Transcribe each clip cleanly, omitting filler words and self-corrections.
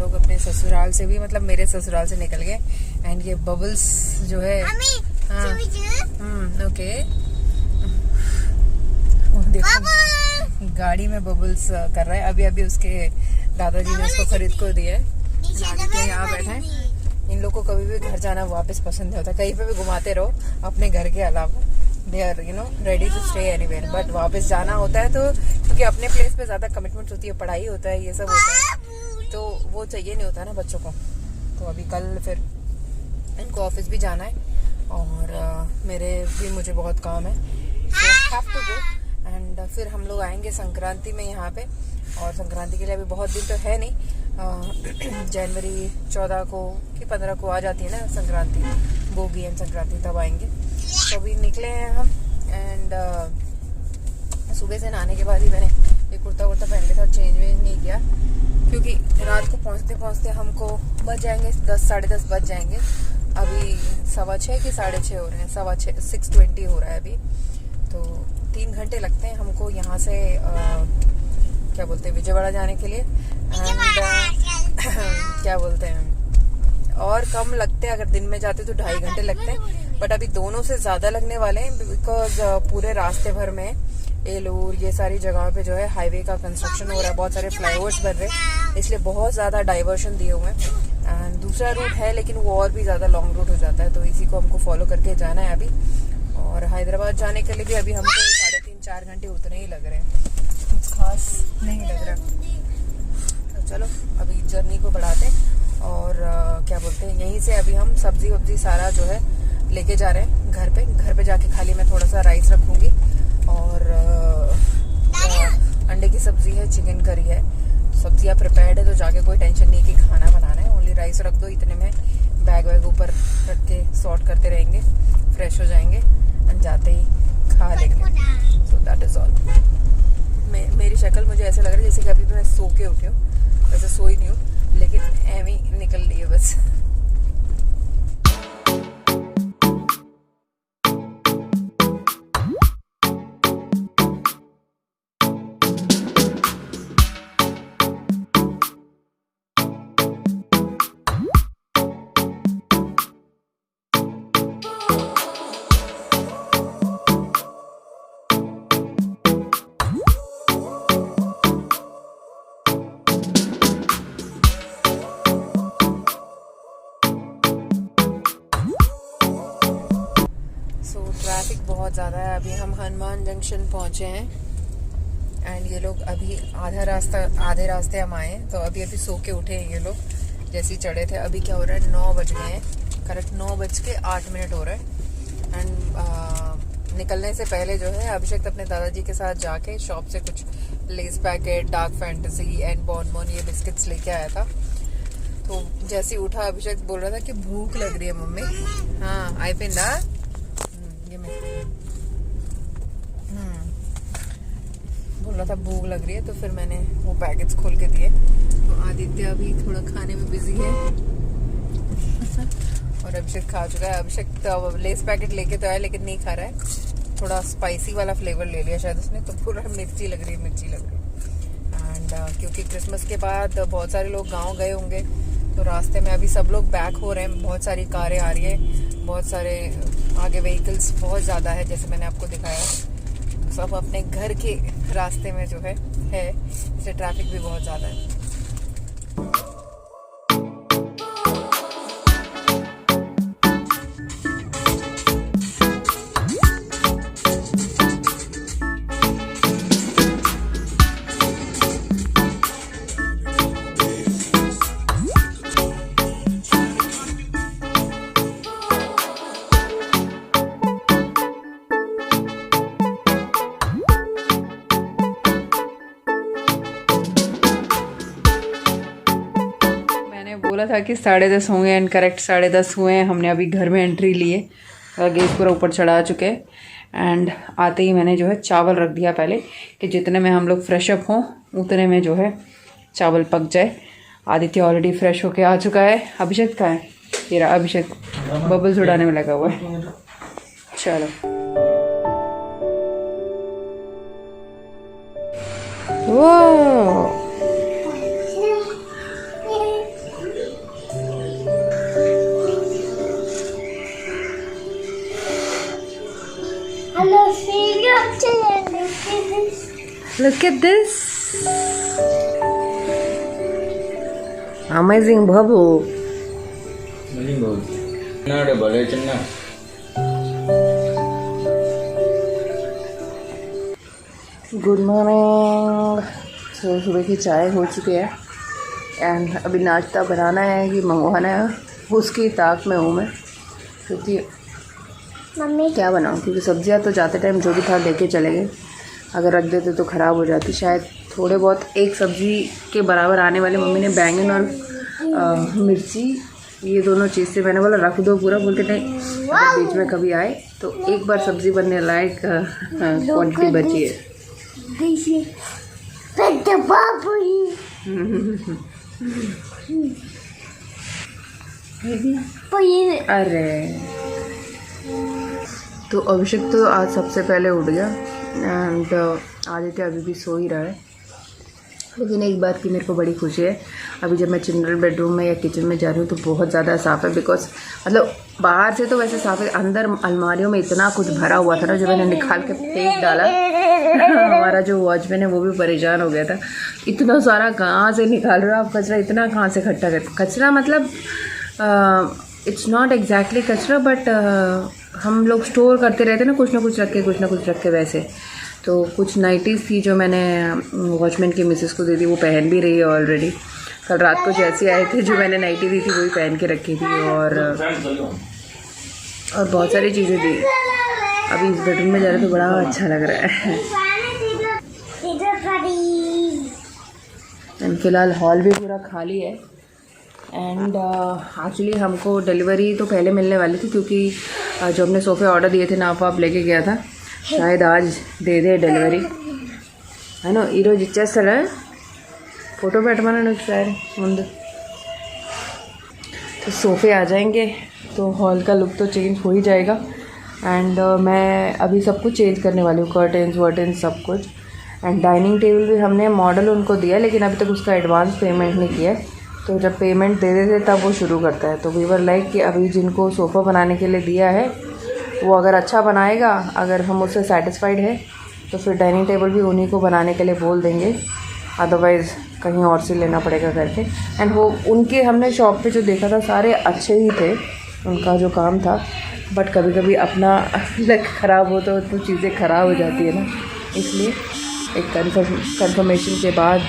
लोग अपने ससुराल से भी, मतलब मेरे ससुराल से निकल गए। एंड ये बबल्स जो है, हाँ ओके, देखो गाड़ी में बबल्स कर रहा है। अभी अभी उसके दादाजी ने उसको खरीद को दिया है। आदित्य यहाँ बैठा है। इन लोग को कभी भी घर जाना वापस पसंद नहीं होता, कहीं पे भी घुमाते रहो अपने घर के अलावा, they are ready to stay anywhere. But वापस जाना होता है तो, क्योंकि अपने प्लेस पे ज्यादा कमिटमेंट होती है, पढ़ाई होता है, ये सब होता है, तो वो चाहिए नहीं होता ना बच्चों को। तो अभी कल फिर इनको ऑफिस भी जाना है और मेरे भी, मुझे बहुत काम है, so have to go। And फिर हम लोग आएंगे संक्रांति में यहाँ पे, और संक्रांति के लिए अभी बहुत दिन तो है नहीं, जनवरी 14 को कि 15 को आ जाती है ना संक्रांति, भोगी एंड संक्रांति, तब आएंगे। तो अभी निकले हैं हम। एंड सुबह से नहाने के बाद ही मैंने ये कुर्ता वुर्ता पहन लिया था, चेंज वेंज नहीं किया, क्योंकि रात को पहुँचते पहुँचते हमको बज जाएंगे 10 साढ़े 10 बज जाएंगे। अभी 6:15 कि 6:30 हो रहे हैं, 6:20 हो रहा है अभी। तो 3 घंटे लगते हैं हमको यहाँ से क्या बोलते हैं, विजयवाड़ा जाने के लिए। एंड क्या बोलते हैं, और कम लगते हैं, अगर दिन में जाते तो 2.5 घंटे लगते हैं, बट अभी दोनों से ज्यादा लगने वाले हैं, बिकॉज पूरे रास्ते भर में एलूर ये सारी जगहों पे जो है हाईवे का कंस्ट्रक्शन हो रहा है, बहुत सारे फ्लाईओवर्स बन रहे हैं, इसलिए बहुत ज्यादा डाइवर्शन दिए हुए हैं। एंड दूसरा रूट है लेकिन वो और भी ज्यादा लॉन्ग रूट हो जाता है, तो इसी को हमको फॉलो करके जाना है अभी। और हैदराबाद जाने के लिए भी अभी हमको 3.5-4 घंटे उतने ही लग रहे हैं, कुछ खास नहीं लग रहा। तो चलो अभी जर्नी को बढ़ाते हैं और क्या बोलते हैं, यहीं से अभी हम सब्जी वब्जी सारा जो है लेके जा रहे हैं घर पे। घर पे जाके खाली मैं थोड़ा सा राइस रखूंगी और अंडे की सब्जी है, चिकन करी है, सब्जियां प्रिपेयर्ड है, तो जाके कोई टेंशन नहीं कि खाना बनाना है, ओनली राइस रख दो। इतने में बैग वैग ऊपर रख के सॉर्ट करते रहेंगे, फ्रेश हो जाएंगे एंड जाते ही खा लेंगे। So that is all. मेरी शक्ल मुझे ऐसा लग रहा है जैसे कि अभी मैं सो के उठी हूँ, वैसे सोई नहीं हूँ, लेकिन एवं ही निकल रही है बस। ट्रैफिक बहुत ज़्यादा है। अभी हम हनुमान जंक्शन पहुँचे हैं एंड ये लोग अभी आधे रास्ते हम आए हैं, तो अभी सो के उठे हैं ये लोग, जैसे ही चढ़े थे। अभी क्या हो रहा है, 9 बज गए हैं, करेक्ट 9:08 हो रहा है। एंड निकलने से पहले जो है अभिषेक अपने दादाजी के साथ जाके शॉप से कुछ Lay's packet, Dark Fantasy and Bourbon ये बिस्किट्स लेके आया था। तो जैसे ही उठा अभिषेक बोल रहा था कि भूख लग रही है मम्मी। हाँ आई पिंदा बोल रहा था भूख लग रही है, तो फिर मैंने वो पैकेट्स खोल के दिए। तो आदित्य अभी थोड़ा खाने में बिजी है और अभिषेक खा चुका है। अभिषेक तो लेस पैकेट लेके तो आया लेकिन नहीं खा रहा है, थोड़ा स्पाइसी वाला फ्लेवर ले लिया शायद उसने, तो पूरा मिर्ची लग रही है। एंड क्योंकि क्रिसमस के बाद बहुत सारे लोग गाँव गए होंगे, तो रास्ते में अभी सब लोग बैक हो रहे हैं, बहुत सारी कारें आ रही है, बहुत सारे आगे व्हीकल्स बहुत ज़्यादा है, जैसे मैंने आपको दिखाया। सब अपने घर के रास्ते में जो है इससे ट्रैफिक भी बहुत ज़्यादा है। बोला था कि 10:30 होंगे एंड करेक्ट 10:30 हुए हैं। हमने अभी घर में एंट्री लिए, गेट पूरा ऊपर चढ़ा चुके एंड आते ही मैंने जो है चावल रख दिया पहले, कि जितने में हम लोग फ्रेश अप हों उतने में जो है चावल पक जाए। आदित्य ऑलरेडी फ्रेश होके आ चुका है। अभिषेक का है ये रहा, अभिषेक बबल्स उड़ाने में लगा हुआ है। चलो वो Look at this. Amazing bubble. Amazing bubble. Not a bubble, Channa. Good morning. सुबह की चाय हो चुकी है एंड अभी नाश्ता बनाना है कि मंगवाना है, उसकी ताक में हूँ मैं। क्योंकि मम्मी क्या बनाऊँ, क्योंकि सब्जियाँ तो जाते टाइम जो भी था लेके चले गए, अगर रख देते तो ख़राब हो जाती। शायद थोड़े बहुत एक सब्ज़ी के बराबर आने वाले मम्मी ने बैंगन और मिर्ची, ये दोनों चीज़ से मैंने बोला रख दो पूरा, बोलते नहीं अगर बीच में कभी आए तो एक बार सब्ज़ी बनने लायक क्वांटिटी बची है। अरे तो अभिषेक तो आज सबसे पहले उठ गया एंड आदित्य अभी भी सो ही रहा है। लेकिन एक बात की मेरे को बड़ी खुशी है, अभी जब मैं चिल्ड्रन बेडरूम में या किचन में जा रही हूँ तो बहुत ज़्यादा साफ़ है। बिकॉज मतलब बाहर से तो वैसे साफ़ है, अंदर अलमारियों में इतना कुछ भरा हुआ था ना, जब मैंने निकाल के फेंक डाला हमारा जो वॉचमैन है वो भी परेशान हो गया था, इतना सारा कहाँ से निकाल रहे हो आप कचरा, इतना कहाँ से इकट्ठा कर। कचरा मतलब इट्स नॉट एग्जैक्टली कचरा, बट हम लोग स्टोर करते रहते ना कुछ ना कुछ रख के वैसे। तो कुछ नाइटीज़ थी जो मैंने वॉचमैन की मिसेस को दे दी, वो पहन भी रही है ऑलरेडी। कल रात को जैसे आए थे जो मैंने नाइटी दी थी वही पहन के रखी थी, और बहुत सारी चीज़ें थी। अभी इस बेडरूम में जा रहे तो बड़ा अच्छा लग रहा है। एंड फिलहाल हॉल भी पूरा खाली है। एंड एक्चुअली हमको डिलीवरी तो पहले मिलने वाली थी, क्योंकि जो हमने सोफ़े ऑर्डर दिए थे नाप आप लेके गया था, शायद आज दे दे डिलीवरी है ना। ఈరోజు ఇచ్చేస్తాడా, फ़ोटो పెట్టమన్నాను ఒకసారి ముందు। तो सोफ़े आ जाएंगे तो हॉल का लुक तो चेंज हो ही जाएगा। एंड मैं अभी सब कुछ चेंज करने वाली हूँ, कर्टेंस वर्टेंस सब कुछ। एंड डाइनिंग टेबल भी हमने मॉडल उनको दिया, लेकिन अभी तक उसका एडवांस पेमेंट नहीं किया है। तो जब पेमेंट दे देते तब वो शुरू करता है। तो वी वर लाइक कि अभी जिनको सोफ़ा बनाने के लिए दिया है वो अगर अच्छा बनाएगा, अगर हम उससे सेटिस्फाइड है तो फिर डाइनिंग टेबल भी उन्हीं को बनाने के लिए बोल देंगे, अदरवाइज़ कहीं और से लेना पड़ेगा करके। एंड वो उनके हमने शॉप पे जो देखा था सारे अच्छे ही थे, उनका जो काम था, बट कभी कभी अपना लक ख़राब हो तो चीज़ें ख़राब हो जाती है ना, इसलिए एक कंफर्मेशन के बाद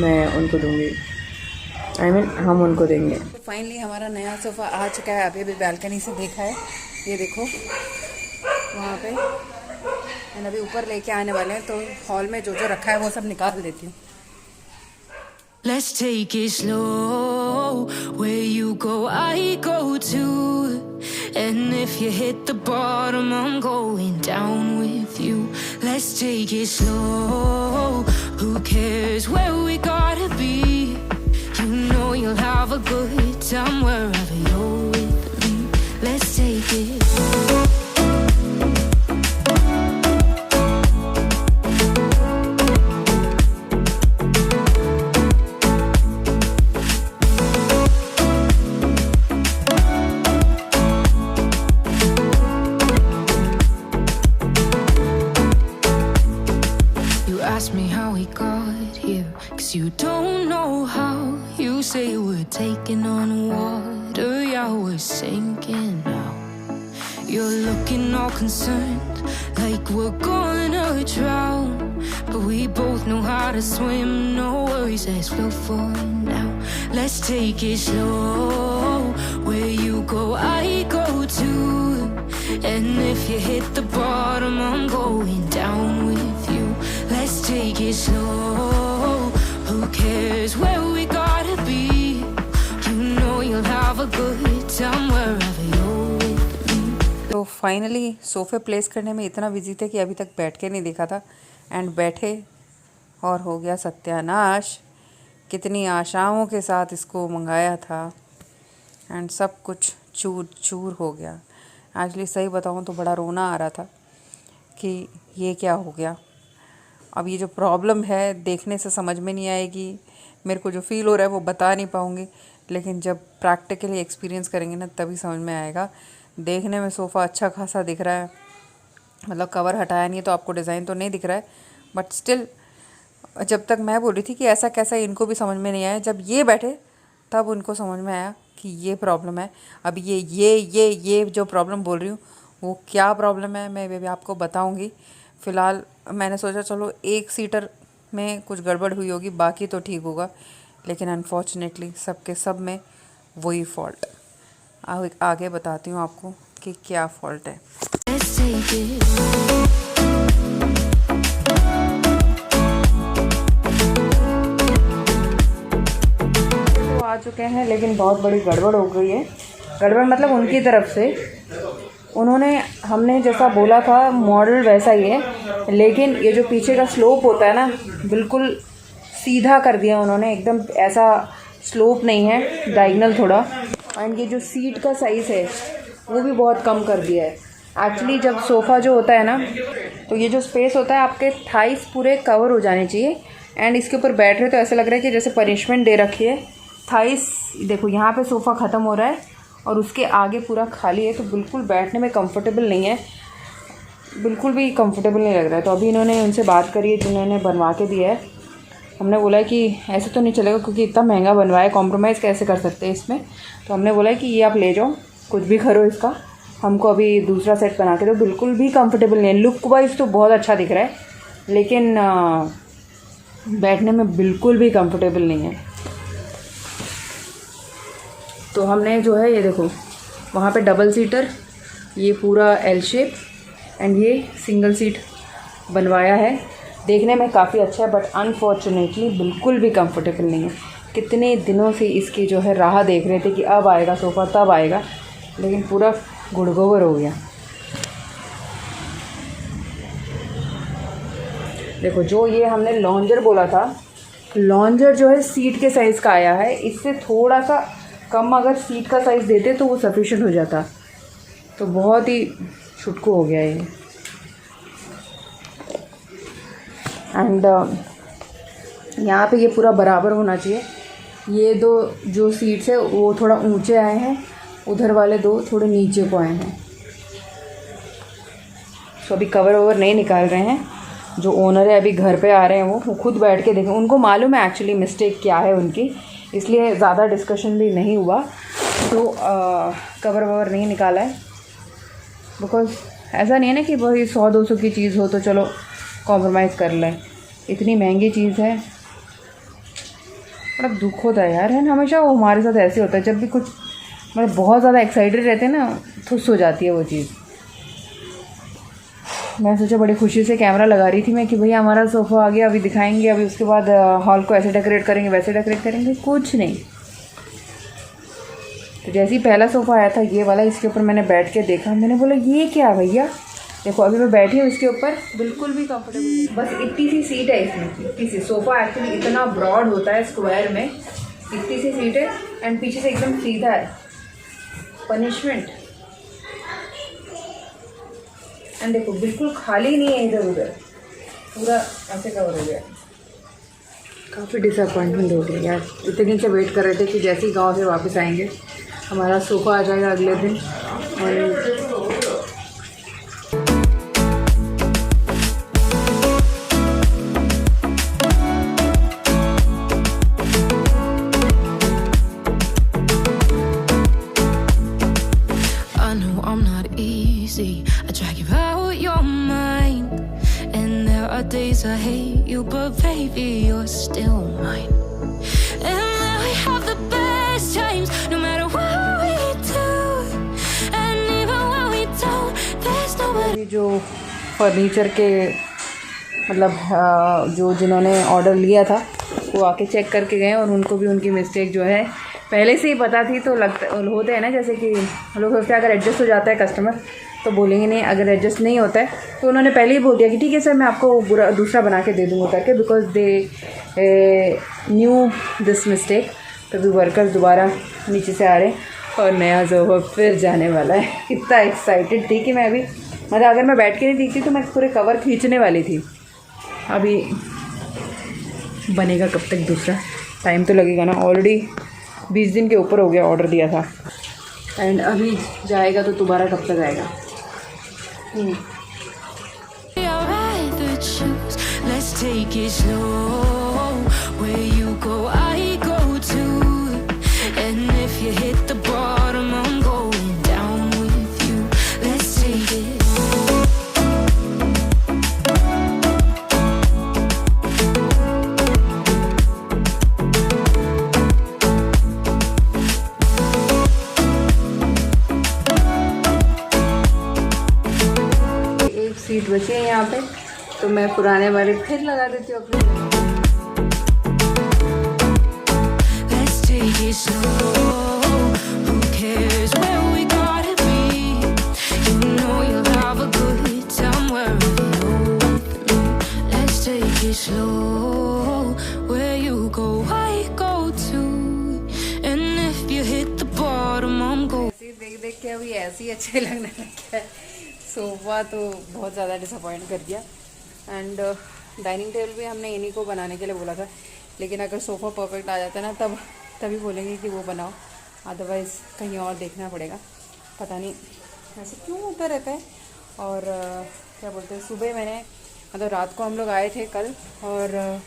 मैं उनको दूँगी, हम उनको देंगे। तो फाइनली हमारा नया सोफ़ा आ चुका है। अभी बैल्कनी से देखा है, ये देखो वहाँ पे। एंड अभी ऊपर लेके आने वाले हैं, तो हॉल में जो जो रखा है वो सब निकाल देती हूँ। Let's take it slow. Where you go, I go too. And if you hit the bottom, I'm going down with you. Let's take it slow. Who cares where we gotta be? You know you'll have a good time wherever you're with me. Let's take it slow. Ask me how we got here, 'cause you don't know how. You say we're taking on water, yeah, we're sinking now. You're looking all concerned, like we're gonna drown. But we both know how to swim, no worries, let's flow for now. Let's take it slow. Where you go, I go too. And if you hit the bottom, I'm going down with you. Let's take it slow. Who cares where we gotta be? You know you'll have a good time wherever you're with me. तो finally सोफ़े place करने में इतना busy थे कि अभी तक बैठ के नहीं देखा था। एंड बैठे और हो गया सत्यानाश। कितनी आशाओं के साथ इसको मंगाया था एंड सब कुछ चूर चूर हो गया। एक्चुअली सही बताऊँ तो बड़ा रोना आ रहा था कि ये क्या हो गया। अब ये जो प्रॉब्लम है देखने से समझ में नहीं आएगी, मेरे को जो फ़ील हो रहा है वो बता नहीं पाऊँगी, लेकिन जब प्रैक्टिकली एक्सपीरियंस करेंगे ना तभी समझ में आएगा। देखने में सोफ़ा अच्छा खासा दिख रहा है, मतलब कवर हटाया नहीं है तो आपको डिज़ाइन तो नहीं दिख रहा है, बट स्टिल जब तक मैं बोल रही थी कि ऐसा कैसा, इनको भी समझ में नहीं आया। जब ये बैठे तब उनको समझ में आया कि ये प्रॉब्लम है। अब ये जो प्रॉब्लम बोल रही हूँ वो क्या प्रॉब्लम है मैं भी आपको बताऊँगी। फ़िलहाल मैंने सोचा चलो 1 सीटर में कुछ गड़बड़ हुई होगी, बाकी तो ठीक होगा, लेकिन अनफॉर्चुनेटली सबके सब में वही फॉल्ट। आगे बताती हूँ आपको कि क्या फॉल्ट है। Let's take it. तो आ चुके हैं, लेकिन बहुत बड़ी गड़बड़ हो गई है। गड़बड़ मतलब उनकी तरफ से, उन्होंने हमने जैसा बोला था मॉडल वैसा ही है, लेकिन ये जो पीछे का स्लोप होता है ना बिल्कुल सीधा कर दिया उन्होंने, एकदम ऐसा स्लोप नहीं है, डायगनल थोड़ा। एंड ये जो सीट का साइज़ है वो भी बहुत कम कर दिया है। एक्चुअली जब सोफ़ा जो होता है ना, तो ये जो स्पेस होता है आपके थाइस पूरे कवर हो जाने चाहिए। एंड इसके ऊपर बैठ रहे तो ऐसा लग रहा है कि जैसे पनिशमेंट दे रखी है। थाइस देखो यहाँ पे सोफ़ा ख़त्म हो रहा है और उसके आगे पूरा खाली है, तो बिल्कुल बैठने में कंफर्टेबल नहीं है, बिल्कुल भी कंफर्टेबल नहीं लग रहा है। तो अभी इन्होंने उनसे बात करी है जिन्होंने बनवा के दिया है। हमने बोला है कि ऐसे तो नहीं चलेगा क्योंकि इतना महंगा बनवाया, कॉम्प्रोमाइज़ कैसे कर सकते हैं इसमें। तो हमने बोला है कि ये आप ले जाओ, कुछ भी करो इसका, हमको अभी दूसरा सेट बना के दो। बिल्कुल भी कंफर्टेबल नहीं है। लुक वाइज तो बहुत अच्छा दिख रहा है, लेकिन बैठने में बिल्कुल भी कंफर्टेबल नहीं है। तो हमने जो है ये देखो वहाँ पे डबल सीटर, ये पूरा एल शेप एंड ये सिंगल सीट बनवाया है। देखने में काफ़ी अच्छा है, बट अनफॉर्चुनेटली बिल्कुल भी कंफर्टेबल नहीं है। कितने दिनों से इसकी जो है राह देख रहे थे कि अब आएगा सोफ़ा, तब आएगा, लेकिन पूरा गुड़गोबर हो गया। देखो जो ये हमने लॉन्जर बोला था, लॉन्जर जो है सीट के साइज़ का आया है, इससे थोड़ा सा कम अगर सीट का साइज़ देते तो वो सफिशिएंट हो जाता। तो बहुत ही छुटकू हो गया ये। एंड यहाँ पे ये पूरा बराबर होना चाहिए। ये दो जो सीट्स है वो थोड़ा ऊंचे आए हैं, उधर वाले दो थोड़े नीचे को आए हैं। तो अभी कवर ओवर नहीं निकाल रहे हैं। जो ओनर है अभी घर पे आ रहे हैं, वो खुद बैठ के देखें, उनको मालूम है एक्चुअली मिस्टेक क्या है उनकी, इसलिए ज़्यादा डिस्कशन भी नहीं हुआ। तो कवर ववर नहीं निकाला है, बिकॉज़ ऐसा नहीं है ना कि वही 100-200 की चीज़ हो तो चलो कॉम्प्रोमाइज़ कर लें। इतनी महंगी चीज़ है, बड़ा दुख होता है यार। है ना, हमेशा वो हमारे साथ ऐसे होता है, जब भी कुछ मतलब बहुत ज़्यादा एक्साइटेड रहते हैं ना, खुश हो जाती है वो चीज़। मैं सोचा बड़ी खुशी से कैमरा लगा रही थी मैं कि भैया हमारा सोफ़ा आ गया, अभी दिखाएंगे, अभी उसके बाद हॉल को ऐसे डेकोरेट करेंगे, वैसे डेकोरेट करेंगे, कुछ नहीं। तो जैसे ही पहला सोफ़ा आया था ये वाला, इसके ऊपर मैंने बैठ के देखा, मैंने बोला ये क्या भैया, देखो अभी मैं बैठी हूँ इसके ऊपर, बिल्कुल भी कंफर्टेबल नहीं। बस इतनी सी सीट है इसमें, इतनी सी। सोफ़ा एक्चुअली इतना ब्रॉड होता है स्क्वायर में, इतनी सी सीट है एंड पीछे से एकदम सीधा है, पनिशमेंट। एंड देखो बिल्कुल खाली नहीं है इधर उधर, पूरा ऐसे कवर हो गया। काफ़ी डिसअपॉइंटमेंट हो गई यार। इतने दिन से वेट कर रहे थे कि जैसे ही गाँव से वापस आएंगे हमारा सोफ़ा आ जाएगा अगले दिन। और I drag you out your mind, and there are days I hate you, but baby you're still mine. And now we have the best times, no matter what we do, and even when we don't, there's nobody. जो furniture के मतलब जो जिन्होंने order लिया था वो आके check करके गए, और उनको भी उनकी मिस्टेक जो है पहले से ही पता थी। तो लगता होते हैं ना, जैसे कि लोग सोचते हैं अगर एडजस्ट हो जाता है कस्टमर तो बोलेंगे नहीं, अगर एडजस्ट नहीं होता है तो उन्होंने पहले ही बोल दिया कि ठीक है सर मैं आपको दूसरा बना के दे दूँगा करके, because they knew this mistake. तभी वर्कर्स दोबारा नीचे से आ रहे हैं और नया सोफा फिर जाने वाला है। कितना एक्साइटेड थी कि मैं अभी, मतलब अगर मैं बैठ के नहीं दिखती तो मैं पूरे कवर खींचने वाली थी। अभी बनेगा कब तक दूसरा, टाइम तो लगेगा ना। ऑलरेडी 20 दिन के ऊपर हो गया ऑर्डर दिया था, एंड अभी जाएगा तो दोबारा कब तक आएगा। take it slow. Where you go, I go too. And if you hit the bottom, I'm going down with you. Let's take it. एक सीट बची है यहाँ पे, तो मैं पुराने वाले फिर लगा देती हूँ अपने। Let's take it slow. Who cares where we gotta be? You know you'll have a good time wherever you're with me. Let's take it slow. Where you go, I go too. And if you hit the bottom, I'm going. देख देख के अभी ऐसे ही अच्छे लगने लग गया है। सोफ़ा तो बहुत ज़्यादा डिसअपॉइंट कर दिया। एंड डाइनिंग टेबल भी हमने इन्हीं को बनाने के लिए बोला था, लेकिन अगर सोफ़ा परफेक्ट आ जाता है ना तभी बोलेंगे कि वो बनाओ, अदरवाइज़ कहीं और देखना पड़ेगा। पता नहीं ऐसे क्यों होता रहता है। और क्या बोलते हैं, सुबह मैंने मतलब रात को हम लोग आए थे कल, और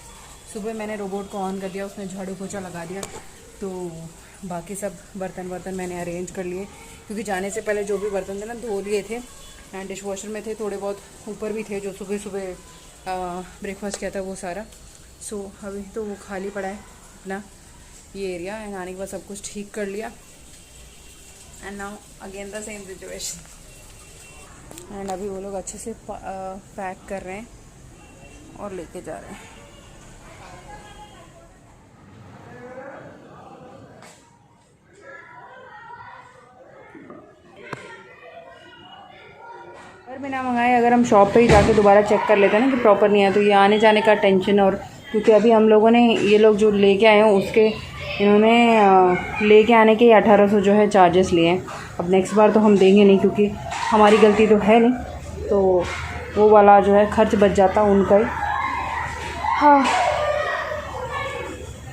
सुबह मैंने रोबोट को ऑन कर दिया, उसने झाड़ू पोछा लगा दिया, तो बाकी सब बर्तन मैंने अरेंज कर लिए, क्योंकि जाने से पहले जो भी बर्तन थे ना धो लिए थे। एंड डिश वॉशर में थे, थोड़े बहुत ऊपर भी थे जो सुबह ब्रेकफास्ट किया था वो सारा। सो अभी तो वो खाली पड़ा है अपना ये एरिया। एंड आने के बाद सब कुछ ठीक कर लिया। And now again the same situation. And अभी वो लोग अच्छे से पैक कर रहे हैं और लेके जा रहे हैं। अगर बिना मंगाए अगर हम शॉप पे ही जाके दोबारा चेक कर लेते हैं ना कि प्रॉपर नहीं है, तो ये आने जाने का टेंशन। और क्योंकि अभी हम लोगों ने ये लोग जो लेके आए हैं उसके इन्होंने लेके आने के 1800 जो है चार्जेस लिए हैं। अब नेक्स्ट बार तो हम देंगे नहीं, क्योंकि हमारी गलती तो है नहीं, तो वो वाला जो है खर्च बच जाता उनका ही। हाँ,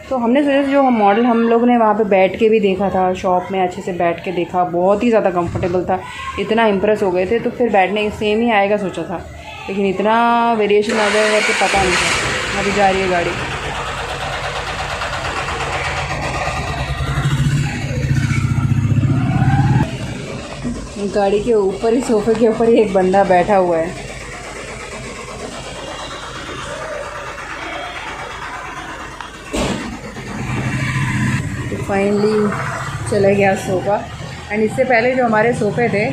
तो हमने सोचा जो मॉडल हम लोग ने वहाँ पे बैठ के भी देखा था, शॉप में अच्छे से बैठ के देखा, बहुत ही ज़्यादा कंफर्टेबल था, इतना इम्प्रेस हो गए थे। तो फिर बैठने सेम ही आएगा सोचा था, लेकिन इतना वेरिएशन आ जाएगा कि पता नहीं था। अभी जा रही है गाड़ी। गाड़ी के ऊपर ही, सोफे के ऊपर ही एक बंदा बैठा हुआ है। फाइनली चला गया सोफ़ा। एंड इससे पहले जो हमारे सोफ़े थे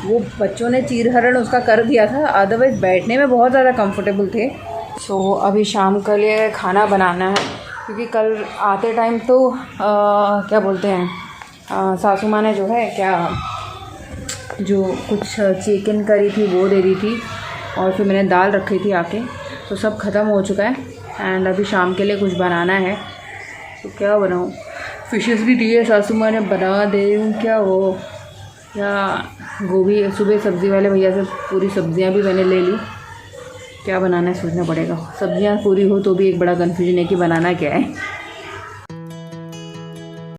वो बच्चों ने चीरहरण उसका कर दिया था, अदरवाइज़ बैठने में बहुत ज़्यादा कंफर्टेबल थे। सो अभी शाम के लिए खाना बनाना है, क्योंकि कल आते टाइम तो क्या बोलते हैं सासू माँ ने जो है जो कुछ चिकन करी थी वो दे दी थी, और फिर मैंने दाल रखी थी आके, तो सब ख़त्म हो चुका है। एंड अभी शाम के लिए कुछ बनाना है, तो क्या बनाऊँ। फिशेस भी दिए सासू माँ ने, बना दे क्या वो, या गोभी। सुबह सब्ज़ी वाले भैया से पूरी सब्ज़ियाँ भी मैंने ले ली, क्या बनाना है सोचना पड़ेगा। सब्ज़ियाँ पूरी हो तो भी एक बड़ा कन्फ्यूजन है कि बनाना क्या है।